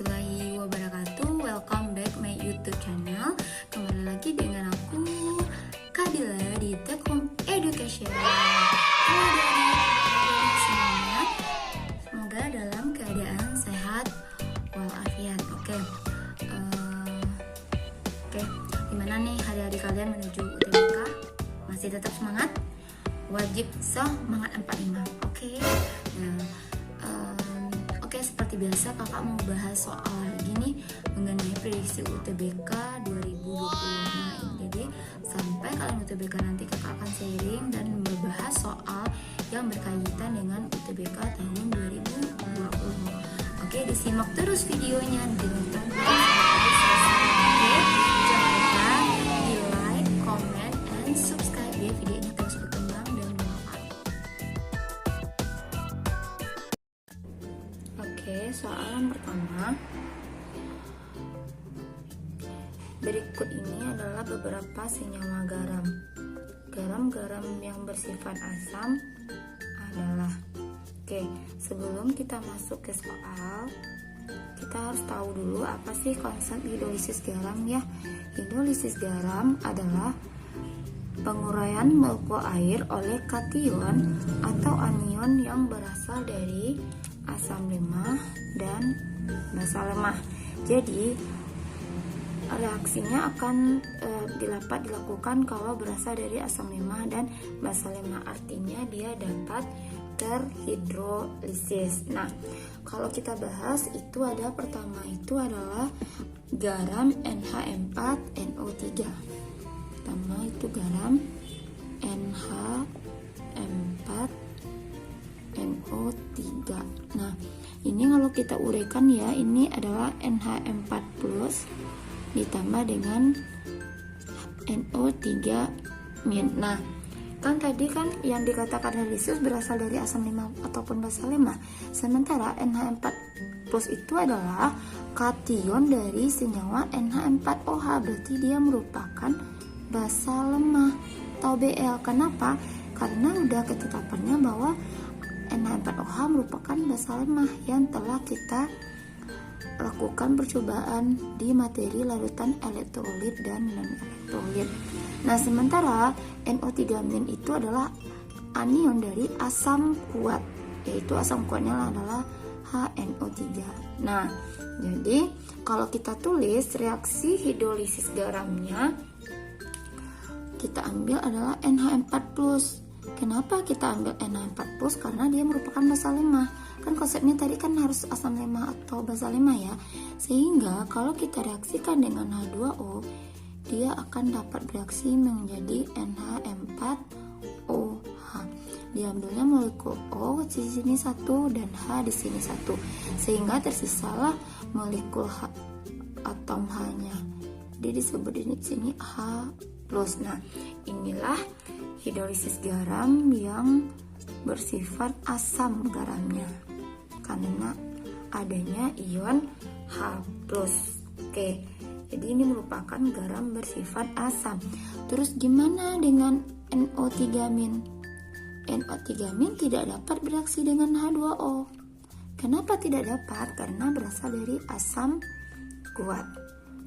warahmatullahi wabarakatuh. Welcome back my YouTube channel. Kembali lagi dengan aku Kadila di Take Home Education. Halo adik-adik semuanya, semoga dalam keadaan sehat walafiat. Oke, gimana nih hari-hari kalian menuju UTBK? Masih tetap semangat? Wajib semangat 45. Oke, seperti biasa kakak mau bahas soal lagi nih mengenai prediksi UTBK 2020. Jadi sampai kalian UTBK nanti kakak akan sharing dan membahas soal yang berkaitan dengan UTBK tahun 2020. Oke, disimak terus videonya, ditonton sampai selesai. Jangan lupa di like, comment, and subscribe ya, video ini terus berkembang dan bermanfaat. Oke, soalan pertama. Berikut ini adalah beberapa senyawa garam. Garam-garam yang bersifat asam adalah. Oke, sebelum kita masuk ke soal, kita harus tahu dulu apa sih konsep hidrolisis garam ya. Hidrolisis garam adalah penguraian molekul air oleh kation atau anion yang berasal dari asam lemah dan basa lemah. Jadi reaksinya akan dapat dilakukan kalau berasal dari asam lemah dan basa lemah, artinya dia dapat terhidrolisis. Nah, kalau kita bahas itu ada pertama itu adalah garam NH4NO3. Pertama itu garam NH4NO3. Nah, ini kalau kita uraikan ya, ini adalah NH4+ ditambah dengan NO3-. Nah, kan tadi kan yang dikatakan hidrolisis berasal dari asam lemah ataupun basa lemah. Sementara NH4+ itu adalah kation dari senyawa NH4OH, berarti dia merupakan basa lemah atau Bl. Kenapa? Karena udah ketetapannya bahwa NH4OH merupakan basa lemah yang telah kita lakukan percobaan di materi larutan elektrolit dan non-elektrolit. Nah, sementara NO3- itu adalah anion dari asam kuat, yaitu asam kuatnya adalah HNO3. Nah, jadi kalau kita tulis reaksi hidrolisis garamnya, kita ambil adalah NH4+. Kenapa kita ambil NH4+? Karena dia merupakan basa lemah. Kan konsepnya tadi kan harus asam lemah atau basa lemah ya. Sehingga kalau kita reaksikan dengan H2O, dia akan dapat bereaksi menjadi NH4OH. Diambilnya molekul O di sini 1 dan H di sini 1. Sehingga tersisalah molekul H, atom H-nya. Dia disebut di sini H+. Nah, inilah hidrolisis garam yang bersifat asam garamnya karena adanya ion H+. Oke, jadi ini merupakan garam bersifat asam. Terus gimana dengan NO3-? NO3- tidak dapat bereaksi dengan H2O. Kenapa tidak dapat? Karena berasal dari asam kuat.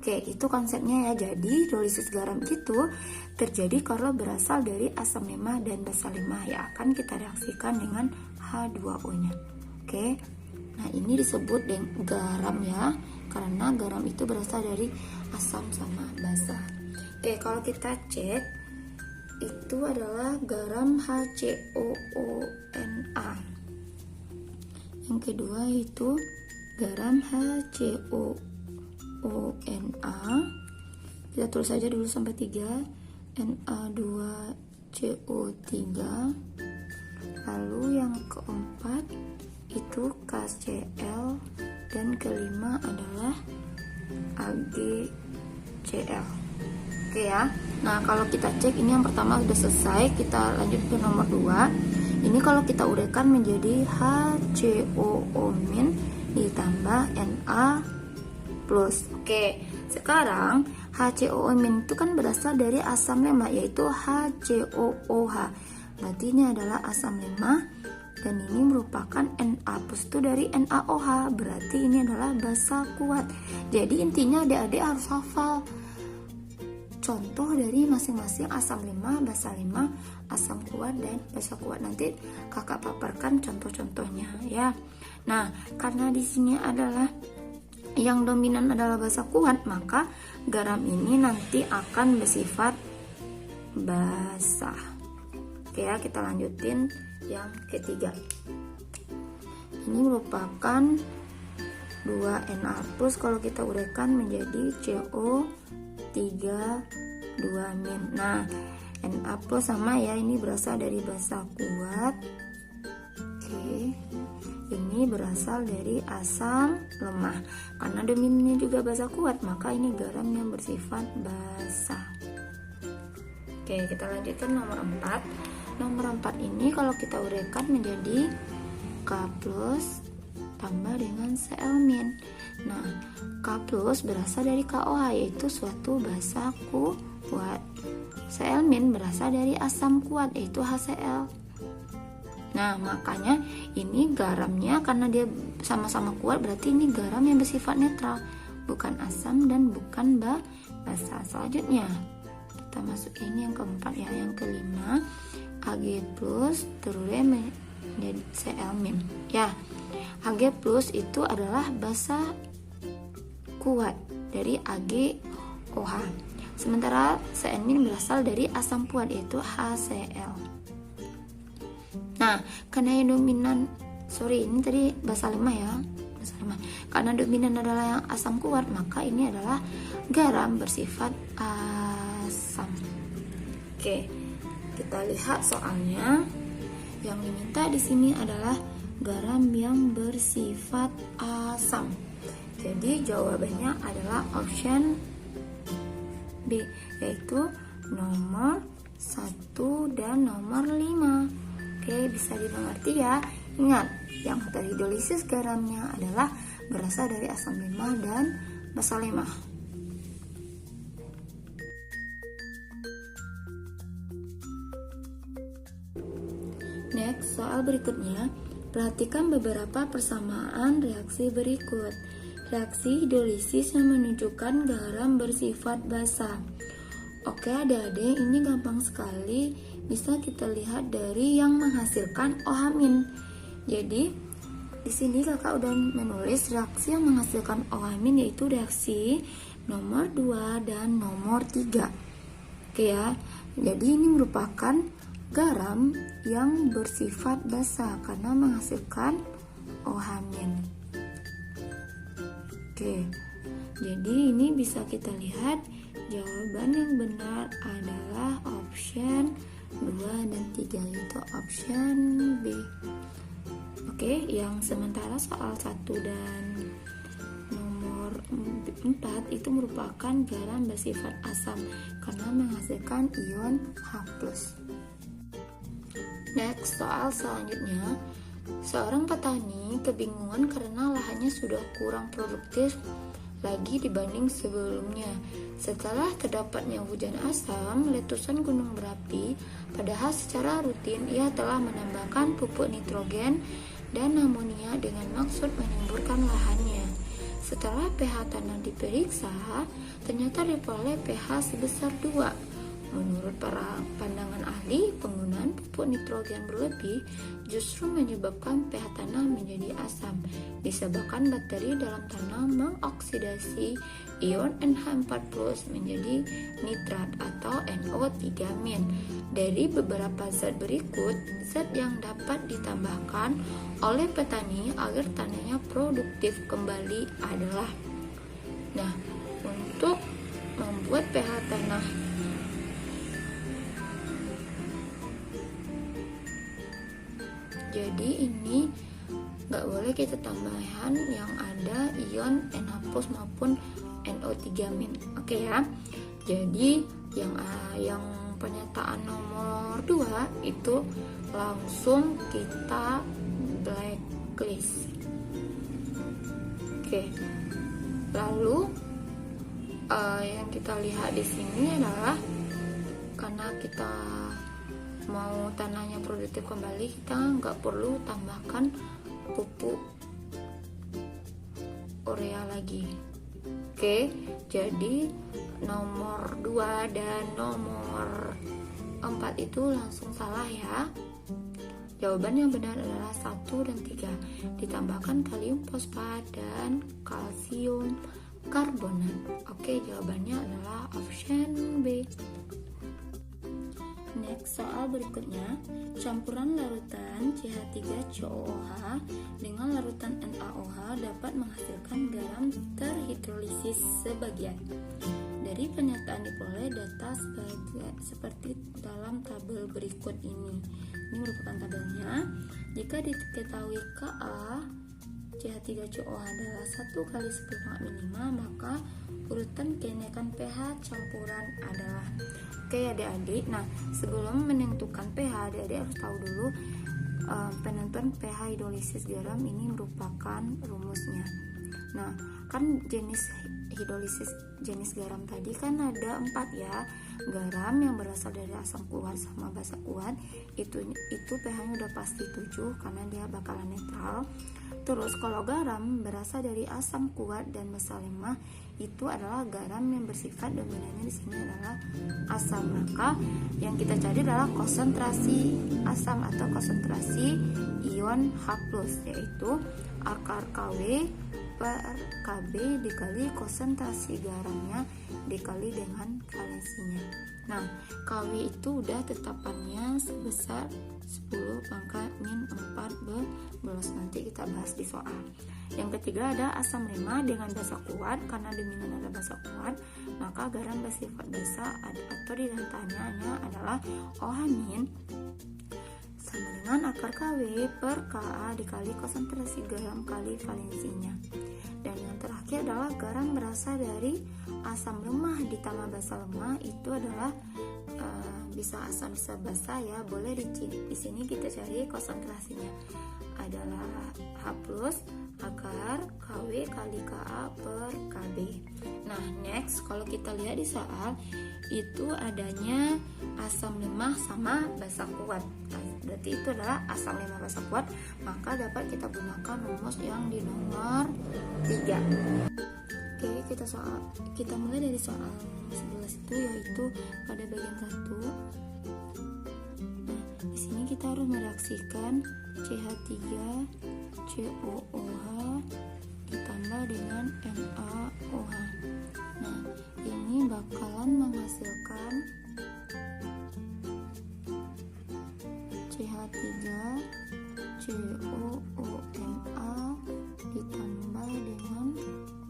Oke, itu konsepnya ya. Jadi hidrolisis garam itu terjadi kalau berasal dari asam lemah dan basa lemah, ya akan kita reaksikan dengan H2O-nya. Oke, nah ini disebut garam ya, karena garam itu berasal dari asam sama basa. Oke, kalau kita cek itu adalah garam HCOONA. Yang kedua itu garam HCOONA. Kita tulis saja dulu sampai 3. Na2CO3. Lalu yang keempat itu KCl dan kelima adalah AgCl. Oke ya. Nah, kalau kita cek ini yang pertama sudah selesai, kita lanjut ke nomor 2. Ini kalau kita uraikan menjadi HCOO- ditambah Na+. Oke, sekarang HCOO- itu kan berasal dari asam lemah, yaitu HCOOH. Berarti ini adalah asam lemah dan ini merupakan Na+ itu dari NaOH, berarti ini adalah basa kuat. Jadi intinya adik-adik harus hafal contoh dari masing-masing asam 5, basa 5, asam kuat dan basa kuat. Nanti kakak paparkan contoh-contohnya ya. Nah, karena di sini adalah yang dominan adalah basa kuat, maka garam ini nanti akan bersifat basa. Oke ya, kita lanjutin yang ketiga. Ini merupakan 2Na+, kalau kita uraikan menjadi CO3 2-. Nah, Na+ sama ya, ini berasal dari basa kuat. Oke, ini berasal dari asam lemah. Karena dominannya juga basa kuat, maka ini garam yang bersifat basa. Oke, kita lanjutkan nomor 4. Nomor 4 ini kalau kita uraikan menjadi K+ tambah dengan Cl-. Nah, K+ berasal dari KOH, yaitu suatu basa kuat. Cl- berasal dari asam kuat, yaitu HCl. Nah, makanya ini garamnya karena dia sama-sama kuat, berarti ini garam yang bersifat netral, bukan asam dan bukan basa. Selanjutnya kita masuk ini yang keempat ya, yang kelima, Ag+ terurai menjadi Cl-. Ya, Ag+ itu adalah basa kuat dari AgOH. Sementara Cl- berasal dari asam kuat, yaitu HCl. Nah, karena yang dominan, ini tadi basa 5 ya, basa 5. Karena dominan adalah yang asam kuat, maka ini adalah garam bersifat asam. Oke, kita lihat soalnya. Yang diminta di sini adalah garam yang bersifat asam. Jadi jawabannya adalah option B, yaitu nomor 1 dan nomor 5. Oke, bisa dimengerti ya. Ingat, yang terhidrolisis garamnya adalah berasal dari asam 5 dan basa 5. Next, soal berikutnya. Perhatikan beberapa persamaan reaksi berikut. Reaksi hidrolisis yang menunjukkan garam bersifat basa. Oke adik-adik, ini gampang sekali, bisa kita lihat dari yang menghasilkan OH-. Jadi di sini kakak udah menulis reaksi yang menghasilkan OH- yaitu reaksi nomor 2 dan nomor 3. Oke ya, jadi ini merupakan garam yang bersifat basa karena menghasilkan OH-. Oke, jadi ini bisa kita lihat jawaban yang benar adalah option 2 dan 3, yaitu option B. Oke, yang sementara soal 1 dan nomor 4 itu merupakan garam bersifat asam karena menghasilkan ion H+. Next, soal selanjutnya. Seorang petani kebingungan karena lahannya sudah kurang produktif lagi dibanding sebelumnya. Setelah terdapatnya hujan asam, letusan gunung berapi, padahal secara rutin ia telah menambahkan pupuk nitrogen dan amonia dengan maksud menyuburkan lahannya. Setelah pH tanah diperiksa, ternyata diperoleh pH sebesar 2. Menurut para pandangan ahli, penggunaan pupuk nitrogen berlebih justru menyebabkan pH tanah menjadi asam, disebabkan bakteri dalam tanah mengoksidasi ion NH4+ menjadi nitrat atau NO3-. Dari beberapa zat berikut, zat yang dapat ditambahkan oleh petani agar tanahnya produktif kembali adalah. Nah, untuk membuat pH tanah jadi ini nggak boleh kita tambahkan yang ada ion NH+ maupun NO3-. Oke ya. Jadi yang pernyataan nomor 2 itu langsung kita blacklist. Oke. Lalu yang kita lihat di sini adalah karena kita mau tanahnya produktif kembali, kita nggak perlu tambahkan pupuk urea lagi. Oke, jadi nomor 2 dan nomor 4 itu langsung salah ya. Jawaban yang benar adalah 1 dan 3. Ditambahkan kalium fosfat dan kalsium karbonat. Oke, jawabannya adalah option B. Next, soal berikutnya, campuran larutan CH3COOH dengan larutan NaOH dapat menghasilkan garam terhidrolisis sebagian. Dari pernyataan diperoleh data seperti dalam tabel berikut ini. Ini merupakan tabelnya. Jika diketahui Ka CH3COOH adalah 1 kali 10⁻⁵, maka urutan kenaikan pH campuran adalah. Oke adik-adik, nah sebelum menentukan pH, adik-adik harus tahu dulu penentuan pH hidrolisis garam ini merupakan rumusnya. Nah, kan jenis hidrolisis jenis garam tadi kan ada 4 ya. Garam yang berasal dari asam kuat sama basa kuat itu pH-nya udah pasti 7 karena dia bakalan netral. Terus kalau garam berasal dari asam kuat dan basa lemah, itu adalah garam yang bersifat dominannya di sini adalah asam. Maka yang kita cari adalah konsentrasi asam atau konsentrasi ion H+, yaitu akar KW per KB dikali konsentrasi garamnya dikali dengan valensinya. Nah, KW itu udah tetapannya sebesar 10⁻⁴. Nanti kita bahas di soal. Yang ketiga ada asam lemah dengan basa kuat. Karena dominan ada basa kuat, maka garam bersifat basa atau di tandanya adalah OH- sama dengan akar KW per Ka dikali konsentrasi garam kali valensinya. Dan yang terakhir adalah garam berasal dari asam lemah ditambah basa lemah, itu adalah bisa asam bisa basa ya. Boleh di sini kita cari konsentrasinya adalah H+ akar KW kali Ka per KB. Nah, next kalau kita lihat di soal itu adanya asam lemah sama basa kuat. Berarti itu adalah asam lemah basa kuat, maka dapat kita gunakan rumus yang di nomor 3. Oke, kita mulai dari soal 11 itu, yaitu pada bagian 1. Nah, di sini kita harus mereaksikan CH3COOH ditambah dengan NaOH. Nah, ini bakalan menghasilkan CH3COONA ditambah dengan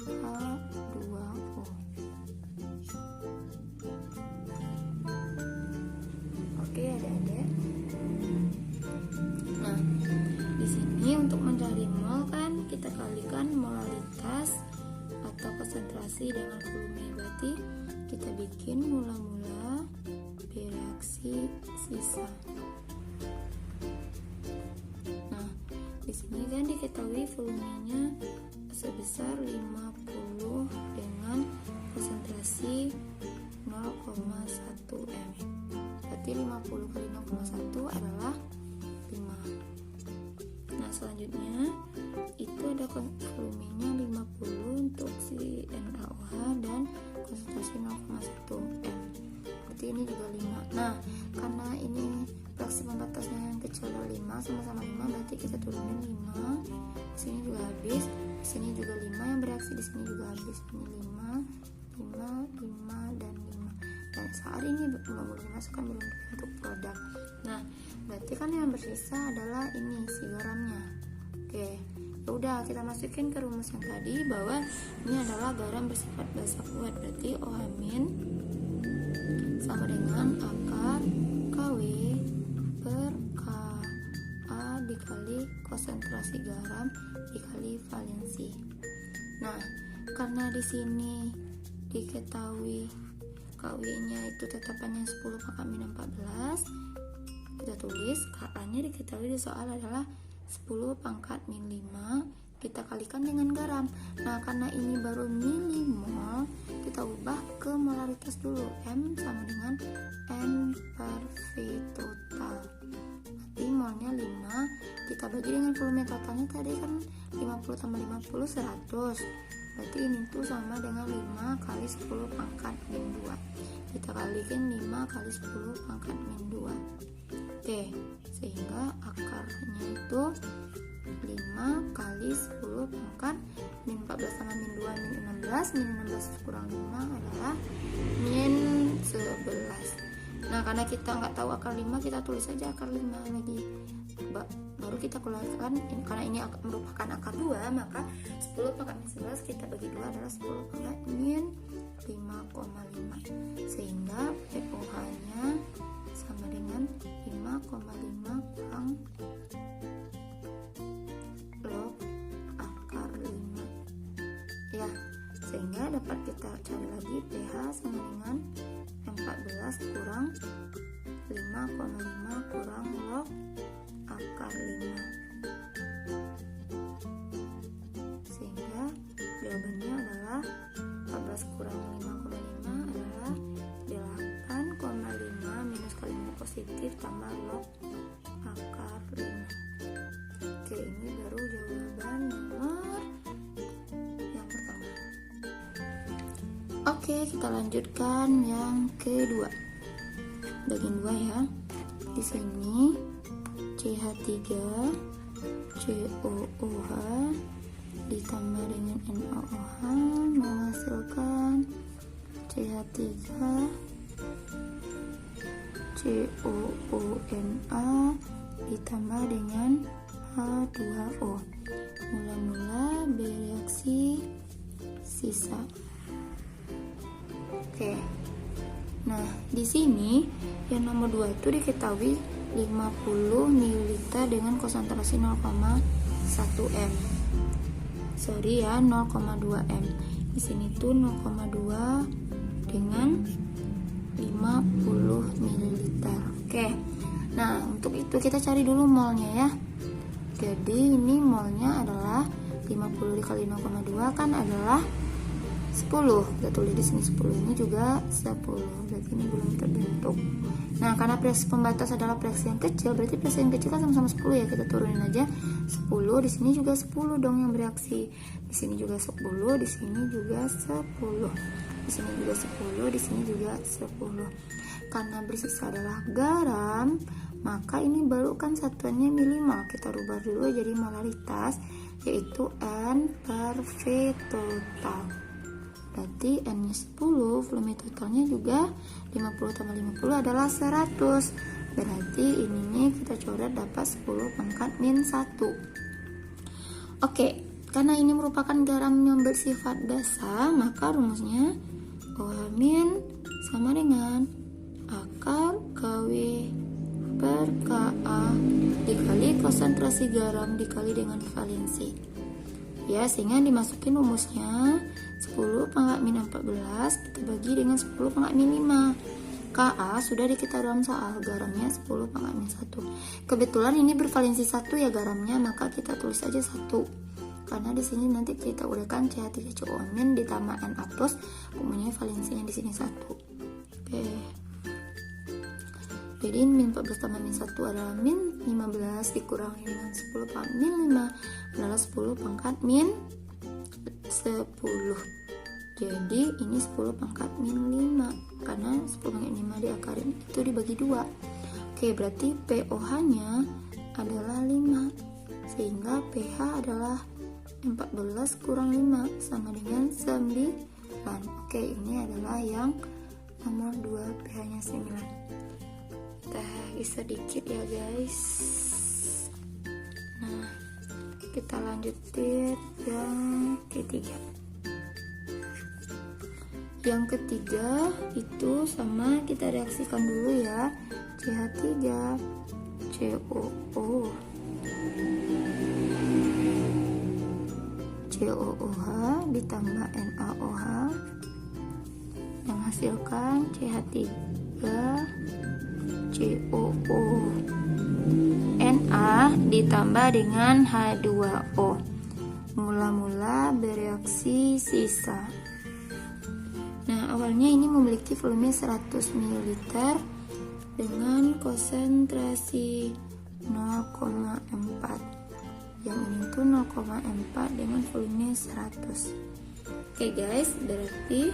H2O. Oke, adik-adik. Nah, di sini untuk mencari mol kan kita kalikan molaritas atau konsentrasi dengan volume. Berarti kita bikin mula-mula bereaksi sisa. Nah, di sini kan diketahui volumenya sebesar 50 dengan konsentrasi 0,1 m. Berarti 50 kali 0,1 adalah 5. Nah, selanjutnya itu ada volumenya 50 untuk si NaOH dan konsentrasi 0,1 m. Berarti ini juga 5. Nah, karena ini fraksi pembatasnya yang kecil dari 5, sama-sama 5, berarti kita turunin 5. Di sini juga habis, di sini juga 5 yang bereaksi, di sini juga habis. Ini 5, 5 dan 5. Dan saat ini belum dimasukkan belum untuk produk. Nah, berarti kan yang bersisa adalah ini si garamnya. Oke, ya udah kita masukin ke rumus yang tadi bahwa ini adalah garam bersifat basa kuat. Berarti OH- sama dengan akar KW per Ka dikali konsentrasi garam dikali valensi. Nah, karena di sini diketahui KW-nya itu tetapannya 10⁻⁴, kita tulis Ka-nya diketahui di soal adalah 10⁻⁵, kita kalikan dengan garam. Nah, karena ini baru milimol, kita ubah ke molaritas dulu. M sama dengan N per V total. Berarti molnya 5, kita bagi dengan volume totalnya tadi kan 50 tambah 50 100. Berarti ini tuh sama dengan 5 kali 10 pangkat min 2. Kita kalikan 5 kali 10 pangkat min 2. Oke, sehingga akarnya itu 5 kali 10 pangkat min 14 tambah min 2 min 16. Min 16 kurang 5 adalah min 11. Nah, karena kita nggak tahu akar 5, kita tulis saja akar 5 lagi. Baru kita keluarkan, karena ini merupakan akar 2, maka 10 pangkat min 11 kita bagi 2 adalah 10 pangkat min 5,5. Sehingga POH-nya sama dengan 5,5 kurang log akar 5. Ya, sehingga dapat kita cari lagi pH sama dengan 14 kurang 5,5 kurang log akar 5. Sehingga jawabannya adalah 14 kurang 5,5 adalah 8,5 minus kali minus positif tambah log akar 5. Oke, ini baru jawaban nomor yang pertama. Oke, kita lanjutkan yang kedua. Bagian 2 ya. Di sini CH3 COOH ditambah dengan NaOH menghasilkan CH3 COONa ditambah dengan H2O. Mula-mula bereaksi sisa. Oke. Nah, di sini yang nomor 2 itu diketahui 50 ml dengan konsentrasi 0,1 m. Sorry ya, 0,2 m. Di sini tuh 0,2 dengan 50 ml. Oke. Nah, untuk itu kita cari dulu molnya ya. Jadi ini molnya adalah 50 dikali 0,2 kan adalah 10. Kita tulis di sini 10, ini juga 10. Berarti ini belum terbentuk. Nah, karena reaksi pembatas adalah reaksi yang kecil, berarti reaksi yang kecil kan sama-sama 10 ya. Kita turunin aja 10. Di sini juga 10 dong yang bereaksi. Di sini juga 10, di sini juga 10. Di sini juga 10, di sini juga 10. Karena bersisa adalah garam, maka ini baru kan satuannya milimol. Kita rubah dulu jadi molaritas, yaitu N per V total. Berarti N-nya 10, volume totalnya juga 50 tambah 50 adalah 100. Berarti ininya kita coret dapat 10 pangkat min 1. Oke, karena ini merupakan garam yang bersifat basa, maka rumusnya OH min sama dengan akar KW per Ka dikali konsentrasi garam dikali dengan valensi. Ya, sehingga dimasukin rumusnya 10 pangkat min 14 kita bagi dengan 10 pangkat min 5. Ka sudah kita dalam soal, garamnya 10 pangkat min 1. Kebetulan ini bervalensi 1 ya garamnya, maka kita tulis aja 1. Karena di sini nanti kita uraikan CH3COO min ditambah Na+, kemudian valensinya di sini 1. Oke. Jadi min 14 tambah min 1 adalah min 15 dikurangi dengan 10 pangkat min 5 adalah 10 pangkat min 10. Jadi ini 10 pangkat min 5 karena 10 pangkat 5 diakarin itu dibagi 2. Oke, berarti POH-nya adalah 5. Sehingga pH adalah 14 kurang 5 sama dengan 9. Oke, ini adalah yang nomor 2, pH-nya 9. Kita bisa sedikit ya guys. Nah, kita lanjutin yang ketiga. Yang ketiga itu sama kita reaksikan dulu ya. CH3 COO COOH ditambah NaOH menghasilkan CH3 COO Na ditambah dengan H2O. Mula-mula bereaksi sisa. Nah, awalnya ini memiliki volume 100 ml dengan konsentrasi 0,4. Yang ini tuh 0,4 dengan volume 100. Oke guys, berarti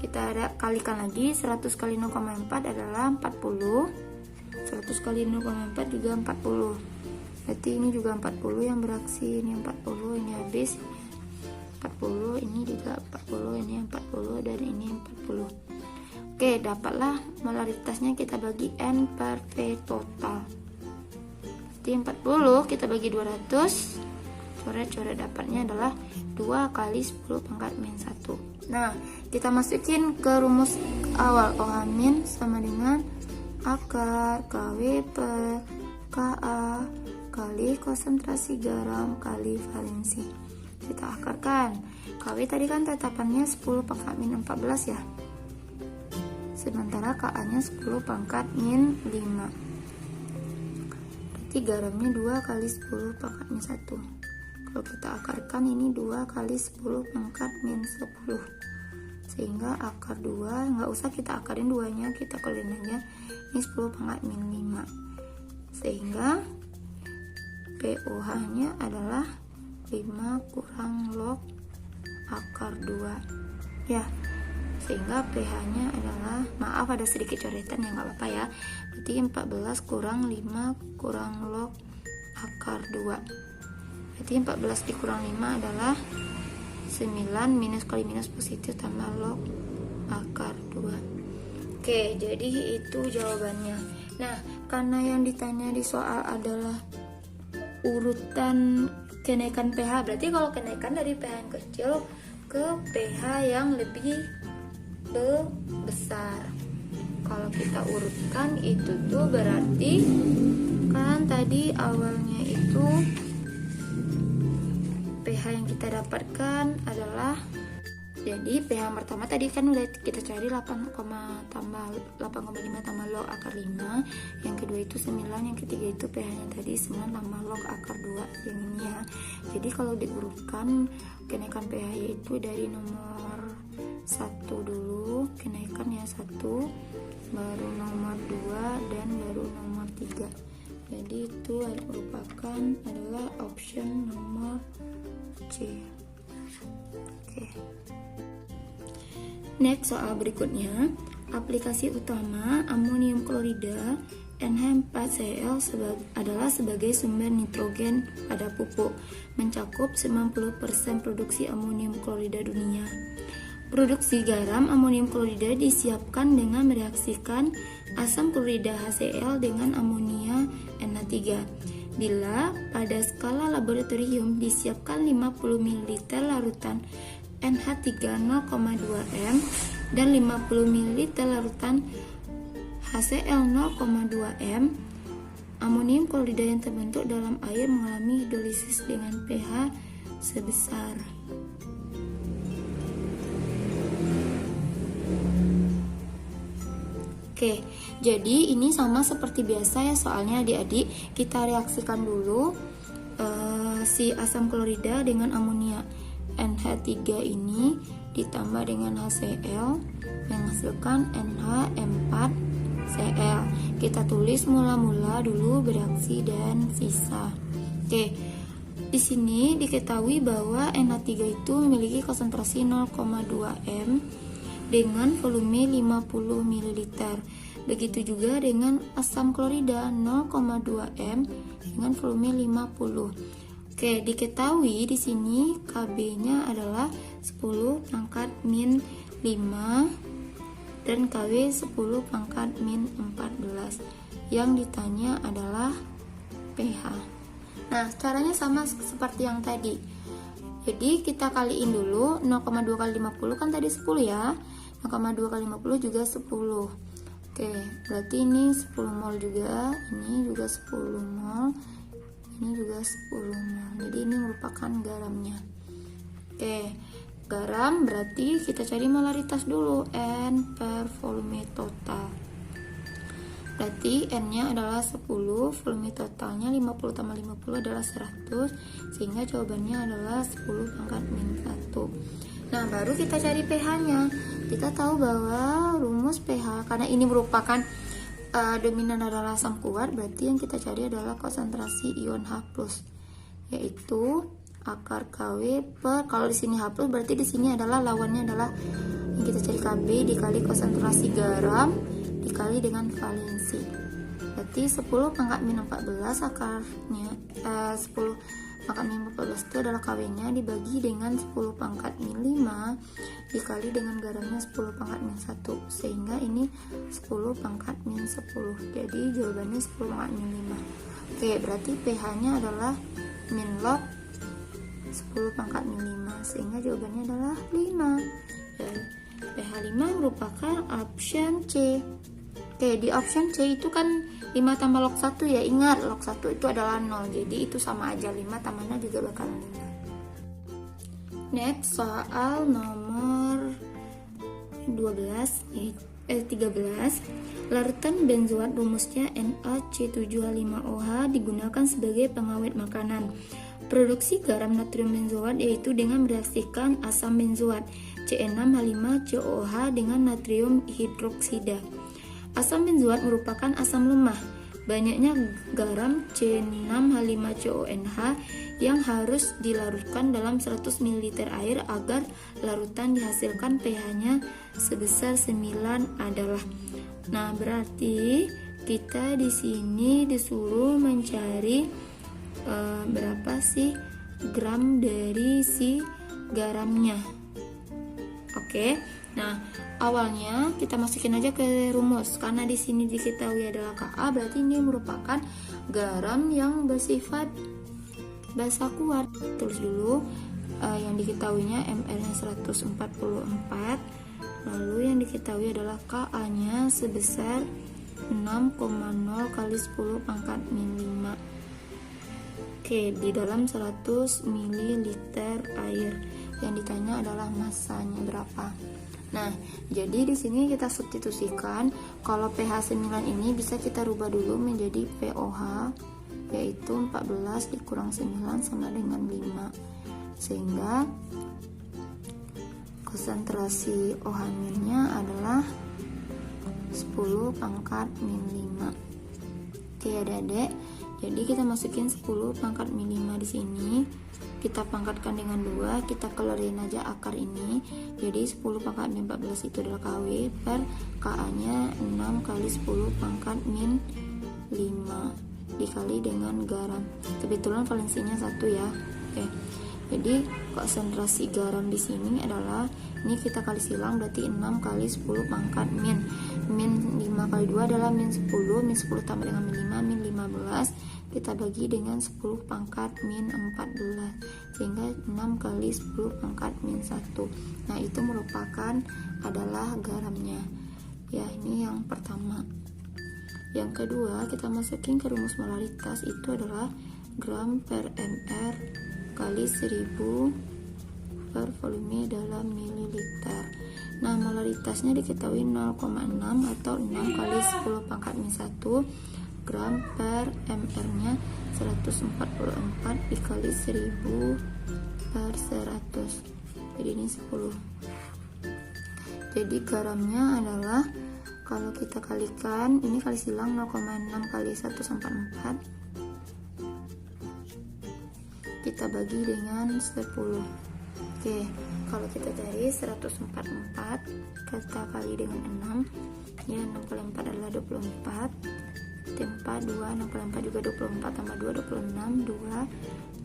kita ada kalikan lagi. 100 kali 0,4 adalah 40. 100 kali 0,4 juga 40. Berarti ini juga 40 yang beraksi. Ini 40, ini habis. 40, ini juga 40, ini 40, dan ini 40. Oke, dapatlah molaritasnya. Kita bagi N per V total. Berarti 40 kita bagi 200. Coret-coret dapatnya adalah 2 kali 10 pangkat min 1. Nah, kita masukin ke rumus awal. OH min sama dengan akar KW per KA kali konsentrasi garam kali valensi. Kita akarkan. KW tadi kan tetapannya 10 pangkat min 14 ya. Sementara KA nya 10 pangkat min 5. Berarti garamnya 2 kali 10 pangkat min 1. Kalau kita akarkan ini 2 kali 10 pangkat min 10. Sehingga akar 2, nggak usah kita akarin 2-nya, kita kaliin aja. Ini 10 pangkat min 5. Sehingga POH-nya adalah 5 kurang log akar 2. Ya, sehingga pH-nya adalah, maaf ada sedikit coretan ya, nggak apa-apa ya. Berarti 14 kurang 5 kurang log akar 2. Berarti 14 dikurang 5 adalah 9, minus kali minus positif tambah log akar 2. Oke, jadi itu jawabannya. Nah, karena yang ditanya di soal adalah urutan kenaikan pH, berarti kalau kenaikan dari pH yang kecil ke pH yang lebih besar. Kalau kita urutkan itu tuh berarti kan tadi awalnya itu pH yang kita dapatkan adalah, jadi pH yang pertama tadi kan udah kita cari 8,5 tambah log akar 5, yang kedua itu 9, yang ketiga itu pH nya tadi 9 tambah log akar 2 yang ini ya. Jadi kalau diurutkan kenaikan pH itu dari nomor 1 dulu, kenaikan ya 1, baru nomor 2, dan baru nomor 3. Jadi itu merupakan adalah option nomor C. Oke. Next, soal berikutnya, aplikasi utama amonium klorida NH4Cl adalah sebagai sumber nitrogen pada pupuk, mencakup 90% produksi amonium klorida dunia. Produksi garam amonium klorida disiapkan dengan mereaksikan asam klorida HCl dengan amonia NH3. Bila pada skala laboratorium disiapkan 50 ml larutan NH3 0,2 m dan 50 ml larutan HCl 0,2 m, amonium klorida yang terbentuk dalam air mengalami hidrolisis dengan pH sebesar. Oke, jadi ini sama seperti biasa ya soalnya adik-adik. Kita reaksikan dulu si asam klorida dengan amonia NH3 ini ditambah dengan HCl menghasilkan NH4Cl. Kita tulis mula-mula dulu bereaksi dan sisa. Oke, di sini diketahui bahwa NH3 itu memiliki konsentrasi 0,2 m dengan volume 50 ml. Begitu juga dengan asam klorida 0,2 m dengan volume 50. Oke, diketahui di sini Kb-nya adalah 10 pangkat min 5 dan Kw 10 pangkat min 14. Yang ditanya adalah pH. Nah, caranya sama seperti yang tadi. Jadi kita kaliin dulu 0,2 kali 50 kan tadi 10 ya. 0,2 kali 50 juga 10. Oke, berarti ini 10 mol juga, ini juga 10 mol, ini juga 10 mol. Jadi ini merupakan garamnya. Oke, garam berarti kita cari molaritas dulu, N per volume total. Berarti N-nya adalah 10, volume totalnya 50 tambah 50 adalah 100, sehingga jawabannya adalah 10 pangkat min 1. Nah, baru kita cari pH-nya. Kita tahu bahwa rumus pH, karena ini merupakan dominan adalah asam kuat, berarti yang kita cari adalah konsentrasi ion H+, yaitu akar KW per, kalau di sini H+, berarti di sini adalah lawannya adalah yang kita cari KB dikali konsentrasi garam dikali dengan valensi. Berarti 10 pangkat min 14 akarnya 10 pangkat min 14 itu adalah KW-nya dibagi dengan 10 pangkat min 5 dikali dengan garamnya 10 pangkat min 1, sehingga ini 10 pangkat min 10. Jadi jawabannya 10 pangkat min 5. Oke, berarti pH-nya adalah min log 10 pangkat min 5, sehingga jawabannya adalah 5. Dan pH 5 merupakan option C. Oke, di option C itu kan 5 tambah log 1 ya, ingat log 1 itu adalah 0, jadi itu sama aja, 5 tambahnya juga bakalan 5. Next, soal nomor 13. Larutan benzoat rumusnya NaC7H5OH digunakan sebagai pengawet makanan. Produksi garam natrium benzoat yaitu dengan mereaksikan asam benzoat C6H5COOH dengan natrium hidroksida. Asam benzoat merupakan asam lemah. Banyaknya garam C6H5CONH yang harus dilarutkan dalam 100 ml air agar larutan dihasilkan pH-nya sebesar 9 adalah. Nah, berarti kita di sini disuruh mencari berapa sih gram dari si garamnya. Oke. Nah, awalnya kita masukin aja ke rumus, karena di sini diketahui adalah Ka, berarti ini merupakan garam yang bersifat basa kuat. Tulis dulu yang diketahuinya ml-nya 144, lalu yang diketahui adalah Ka-nya sebesar 6,0 kali 10 pangkat min 5. Oke, di dalam 100 ml air. Yang ditanya adalah masanya berapa. Nah, jadi di sini kita substitusikan, kalau pH 9 ini bisa kita rubah dulu menjadi POH, yaitu 14 dikurang 9 sama dengan 5. Sehingga konsentrasi OH-nya adalah 10 pangkat min 5. Oke, adik-adik. Jadi kita masukin 10 pangkat min 5 di sini. Kita pangkatkan dengan 2, kita keluarin aja akar ini. Jadi 10 pangkat min 14 itu adalah KW per Ka-nya 6 kali 10 pangkat min 5 dikali dengan garam. Kebetulan valensinya 1 ya. Oke. Jadi konsentrasi garam di sini adalah, ini kita kali silang berarti 6 kali 10 pangkat min 5 kali 2 adalah min 10 tambah dengan min 5 min 15, kita bagi dengan 10 pangkat min 14, sehingga 6 kali 10 pangkat min 1. Nah, itu merupakan adalah garamnya ya. Ini yang pertama. Yang kedua, kita masukin ke rumus molaritas, itu adalah gram per mr kali 1000 per volume dalam mililiter. Nah, molaritasnya diketahui 0,6 atau 6 kali 10 pangkat min 1 gram per mr nya 144 dikali 1000 per 100, jadi ini 10. Jadi garamnya adalah, kalau kita kalikan, ini kali silang 0,6 kali 1 sampai 4, kita bagi dengan 10. Oke, kalau kita cari 144 kita kali dengan 6 ya, 6 kali 4 adalah 24, tempat 2, 6 kali 4 juga 24, tambah 2, 26, 2,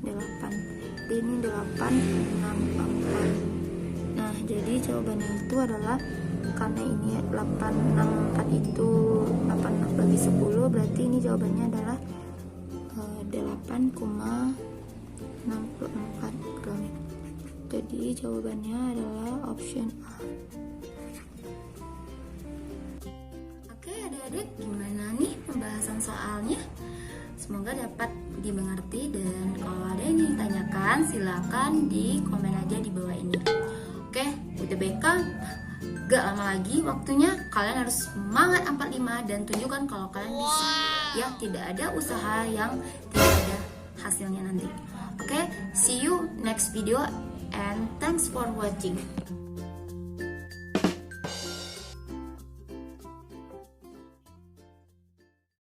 8. Ini 8, 6, 4. Nah, jadi jawabannya itu adalah, karena ini 8, 6, 4 itu 8 bagi 10, berarti ini jawabannya adalah 8,64 gram. Jadi jawabannya adalah option A. Oke, adik-adik, gimana nih pembahasan soalnya? Semoga dapat dimengerti, dan kalau ada yang ditanyakan silakan di komen aja di bawah ini. Oke, UTBK gak lama lagi waktunya, kalian harus semangat 45 dan tunjukkan kalau kalian bisa. Ya, tidak ada usaha yang tidak ada hasilnya nanti. Oke, see you next video and thanks for watching.